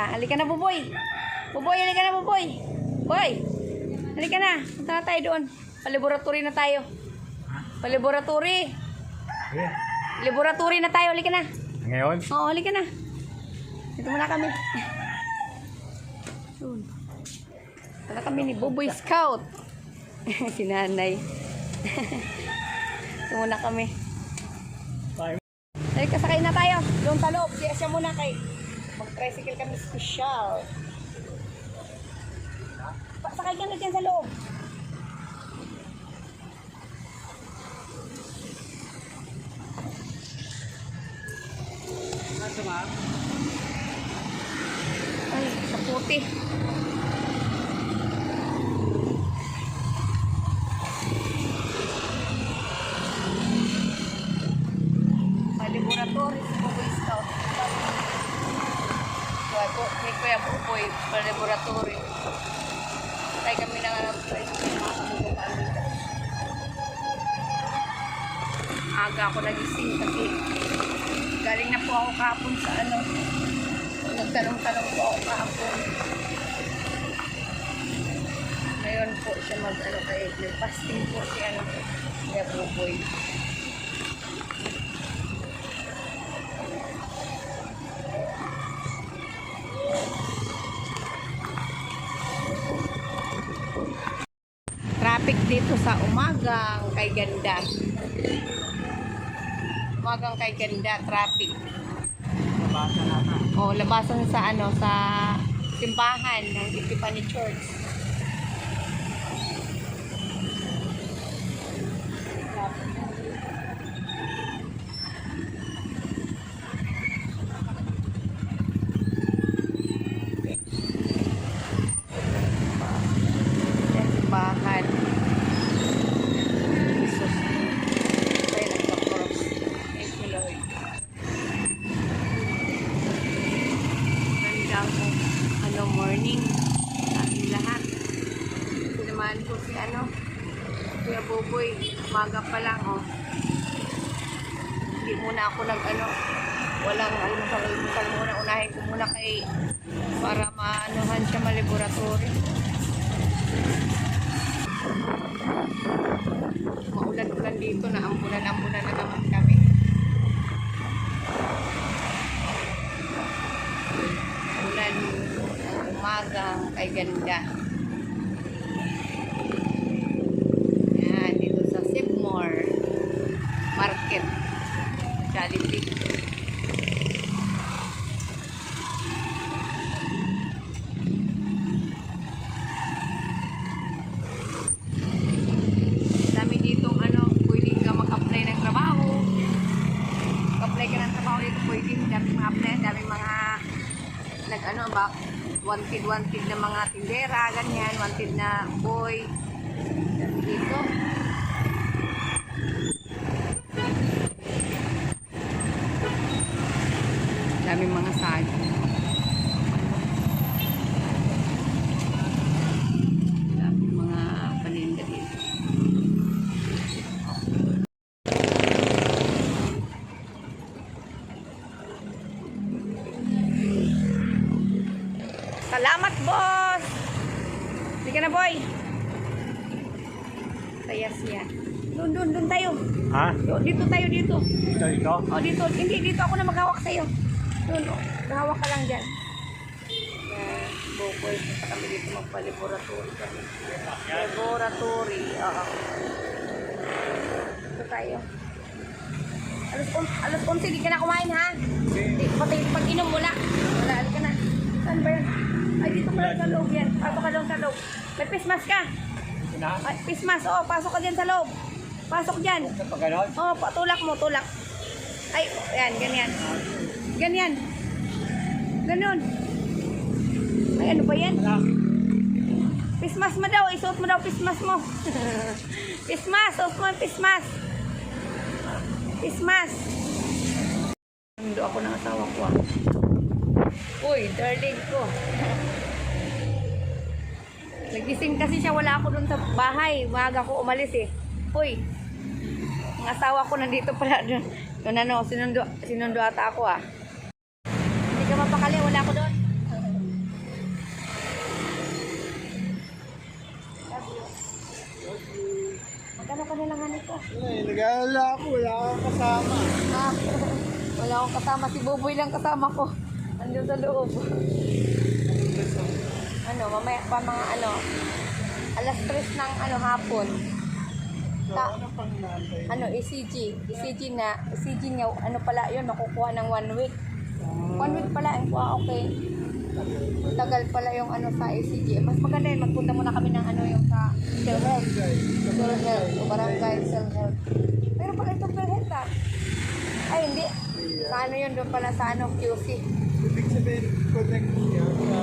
Halika na, Buboy. Buboy, halika na, Buboy. Boy, halika na. Punta na tayo doon. Palaboratory na tayo. Palaboratory. Yeah. Laboratory na tayo. Halika na. Ngayon? Oo, halika na. Dito muna kami. Doon. Wala kami ni Buboy Scout. Si nanay. Dito muna kami. Halika, sakay na tayo. Doon sa loob. Siya muna kay mag-tricycle kami special. Sakay ka na dyan sa loob. Ay, sa puti. Laboratory sa Buboy Scout. May kuya Buboy sa laboratory. Tayo kami na nga aga ako nagising kasi galing na po ako kahapon sa ano. Nagtanong-tanong po ako kahapon. Ngayon po siya mag-ano kay nag-fasting po si ano kuya Buboy. Traffic dito sa umagang kay ganda. Umagang kay ganda, traffic. Labasan natin. Oh, labasan sa ano sa simbahan ng Tiffany Church. Simbahan. Jesus. Tayo nagka-cross. Thank you, Lord. Gandang ano, morning sa ating lahat. Sinamahan ko si ano, Kuya Buboy. Umaga pa lang, oh. Hindi muna ako nag-ano, walang almusal muna. Unahin ko muna kay para maanuhan siya ma-laboratory. Maulan-ulan dito na ambulan na naman kami. Ulan umaga kay ganda. Yan, dito sa Sipmore Market. Jollibee. Daming mga nag-ano ba, wanted na mga tindera, ganyan, wanted na boy dito. Daming mga sagi. Daming mga paninda dito. Salamat, boss! Sige na, boy. Saya siya. Doon tayo. Ha? Dito tayo, dito. Dito? O, dito. Hindi, dito ako na maghawak sa'yo. Doon, o. Mahawak ka lang dyan. Yan. Buboy. Punta kami dito magpa-laboratory kami. Laboratory. Oo. Dito tayo. Alas 11, di ka na kumain, ha? Hindi. Pati pag-inom wala. Wala, ka na. Saan ba yan? Ay, dito pala sa loob yan. Pasok ka doon sa loob. May face mask ka. Ay, face mask. Oo, pasok ka dyan sa loob. Pasok dyan. Oo, tulak mo, tulak. Ay, yan, ganyan. Ganyan. Ganon. Ay, ano ba yan? Face mask mo daw. Isuot mo daw face mask mo. Face mask. Suot mo ang face mask. Face mask. Nando ako ng asawa ko. Uy, darling ko. Nagising kasi siya, wala ako dun sa bahay. Umaga ko umalis eh. Uy, ang asawa ko nandito pala dun. Ano, sinundo ata ako ah. Hindi ka mapakali, wala ako dun. na lang Hanika. Nag-aalala ako, wala kang kasama. Ah, wala akong kasama. Si Buboy lang kasama ko. Andun sa loob. Ano, mamaya pa mga ano, alas 3 ng ano, hapon. Ano pang nantay? Ano, ECG niya, ano pala yun, nakukuha ng 1 week. 1 week pala, ang kuha, okay. Tagal pala yung ano sa ECG. Mas maganda yun, magpunta muna kami ng ano yung sa PhilHealth. PhilHealth, o barangay PhilHealth. Pero pala itong PhilHealth ah. Ay, hindi. Sa ano yun, doon pala sa ano, QC. Ibig sabihin, connect niya sa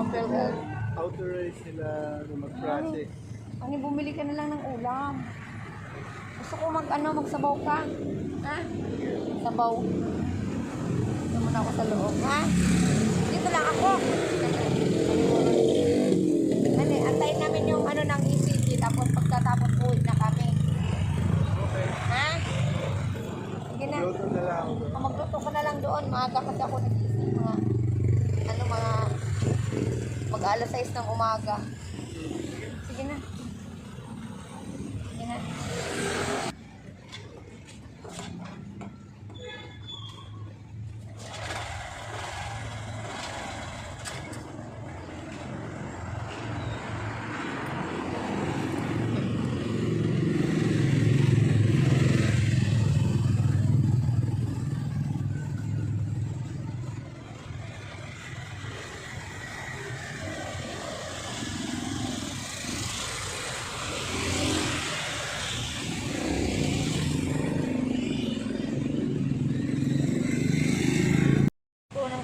PhilHealth. authorize sila na mag-process. Ano, bumili ka na lang ng ulam. Gusto ko magsabaw ka. Ha? Sabaw. Dito muna ako sa loob. Ha? Dito lang ako. Ano, antayin namin yung ano ng ECG. Tapos pagkatapos uwi na kami. Okay. Ha? Sige na. Luto na lang ako. Magluto ko na lang doon. Maaga kasi ako nag-isip. Mga mag-alas 6 ng umaga. Sige na. Sige na.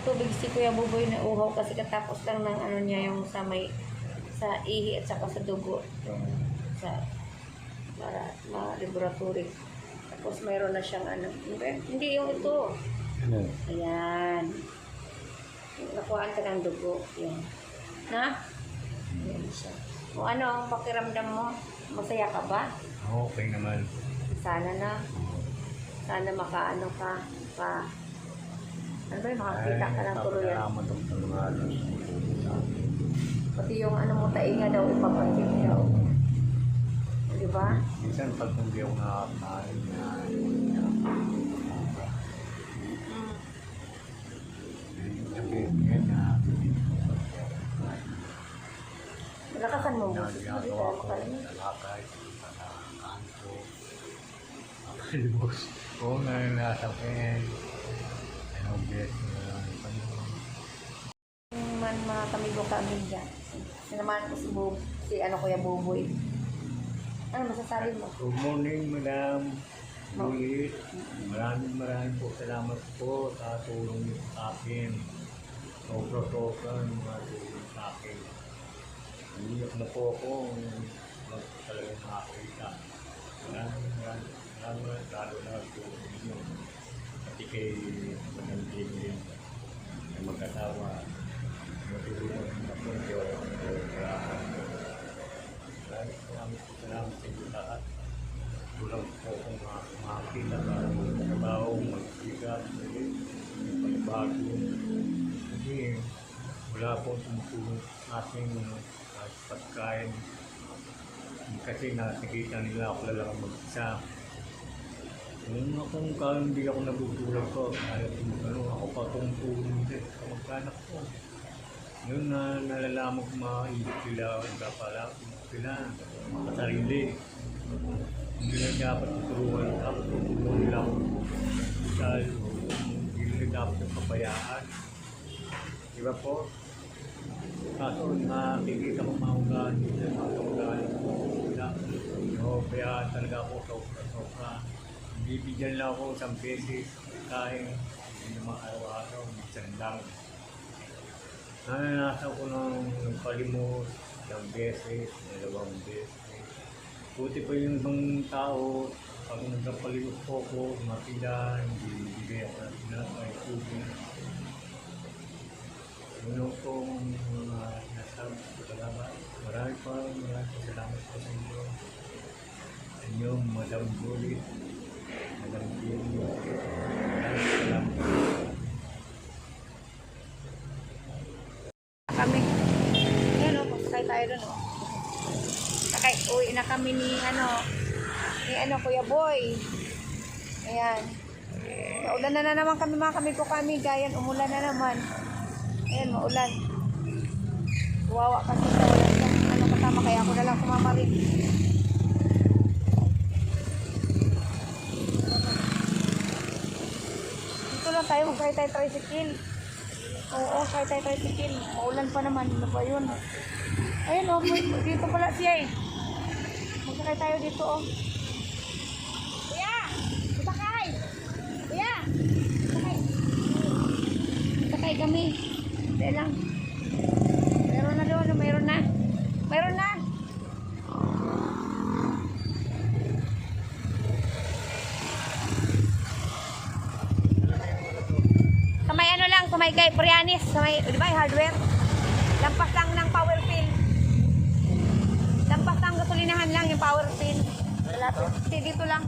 Tubig si Kuya Buboy na uhaw kasi katapos lang ng ano niya yung sa may sa ihi at saka sa dugo yung sa para laboratory. Tapos mayroon na siyang ano, hindi yung ito. Ano? Ayan. Nakuhaan ka ng dugo. Yan. Na? Ayan siya. O ano ang pakiramdam mo? Masaya ka ba? Okay naman. Sana na. Sana makaano ka. Ano ba yung makakita ka ng tuluyan? Salamat ang tulungan. Pati yung ano mo, tainga daw, ipapacheck daw. Di ba? Minsan pag hindi ako nakakain na sabihin niya na Lakasan mo mo. ginagawa ko talakay, kanto, kalibos. Kung nasakit, ano bet, Man mga kamigo kami dyan. Sinamahan ko si ano Kuya Buboy. Ano masasabi mo? Good morning, Madam Luis. Maraming po salamat po sa tulong niyo sa akin. Sobra yung mga tulong sa akin. Umiyak na po ako talagang makakita. Maraming lalo na tulong niyo. Pati kay Madam Jane na mag-asawa. Matulungan na po niyo. Maraming salamat sa inyo lahat. Tulang po kung makakita para magtrabaho, magbigat, magbago. Kasi wala po tumutulong sa ating pagkain. Kasi nakikita nila ako lang mag-isa. Kung hindi ako nagutulog ko, ako pa tumutulong din sa mag-anak ko. Yun na nalalaman ko maisip sila, pala sila, makasarili. Hindi na dapat tuturuan ako, tutulungan nila ako. Hindi na dapat pabayaan. Diba po? Kaso nakikita ko maugahan nila, maugahan ko sila. Kaya talaga ako sobra. Bibigyan lang ako isang beses kahit hindi naman araw-araw, minsan lang. Nananasan ko ng palimos, isang beses, 2 beses. Buti pa yung ibang tao, pag nagpapalimos po ko, mapila, hindi bigay ako ng pinapay, tubig. Yun po mga nasabi ko talaga. Maraming salamat po sa inyo. Sa inyo, Madam Julie, Madam Julie, maraming salamat. Kami. Yan o, pasakay tayo doon o. Sakay, uwi na kami ni Kuya Boy. Ayan. Maulan na naman kami mga kami ko kami. Gayan, umulan na naman. Ayan, maulan. Wawa kasi sa walang kasama. Kaya ako na lang sumama rin. Dito lang tayo. Magkaya tayo tricycle. Oo, kaya tayo tricycle. Maulan pa naman. Ano ba yun? Ayun o, dito pala siya eh. Magsakay tayo dito o. Kuya! Sakay! Kuya! Sakay! Sakay kami. Hindi lang. Mayroon na doon. Mayroon na. Mayroon na. Sa may ano lang, sa may Prianis, sa may, di ba, hardware? Lampas lang ng power pin. Lampas lang gasolinahan lang yung power pin. Hindi, dito lang.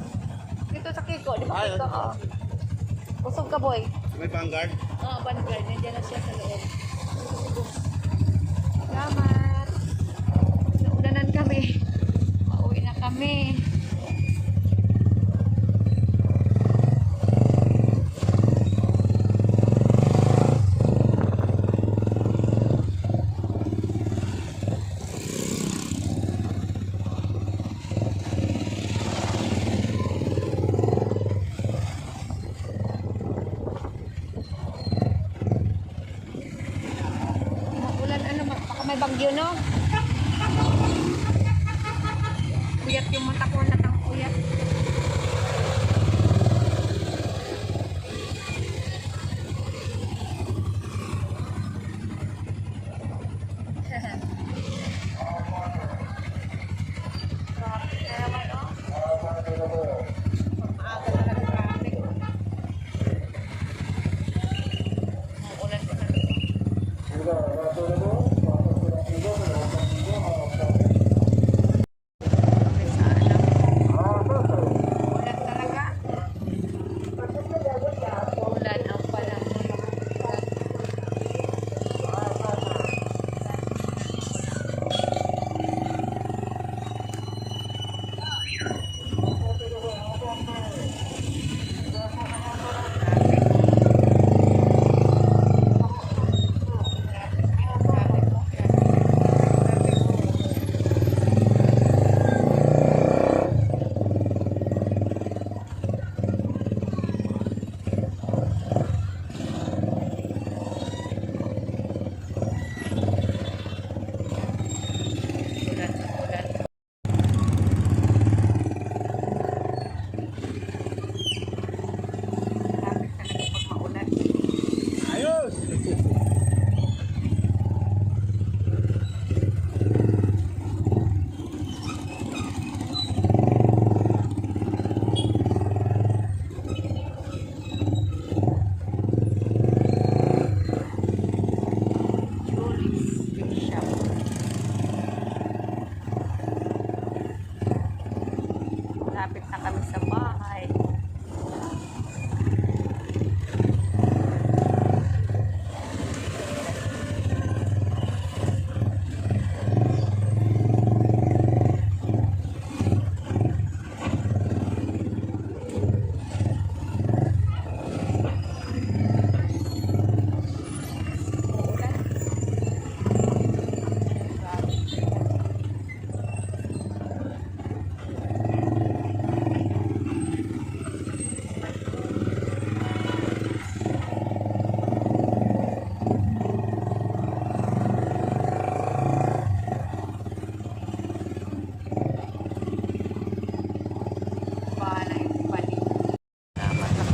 Dito sa Kiko, di ba Kiko? Oo. Busog ka, boy. May vanguard? Oo, vanguard. Nandiyan na siya sa loob. Salamat. Naudanan kami. Pauwi na kami. Baka may bagyo, no? Kuyat yung mata ko, natang kuyat. Traffic na naman, no? Maaga na lang traffic. Ulan ko na. Ayos! Lapit na kami sa bahay.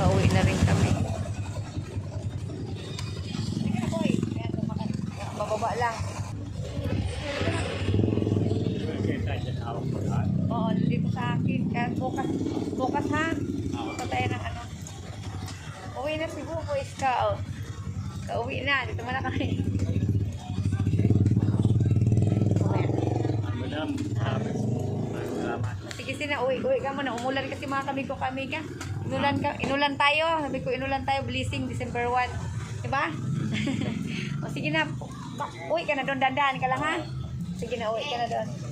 Nakauwi na rin kami. Bababa lang. Oo, dito sa akin. Kaya bukas ha. Dito tayo ng ano. Uwi na si Buboy Scout. Kauwi na. Dito man na kami. Madam, salamat. Sige sina, uwi ka muna. Umulan kasi mga kami ko ka. Inulan tayo. Sabi ko inulan tayo. Blessing December 1. Diba? O sige na. Uwi ka na doon. Dandaan ka lang ha. Sige na, uwi ka na doon.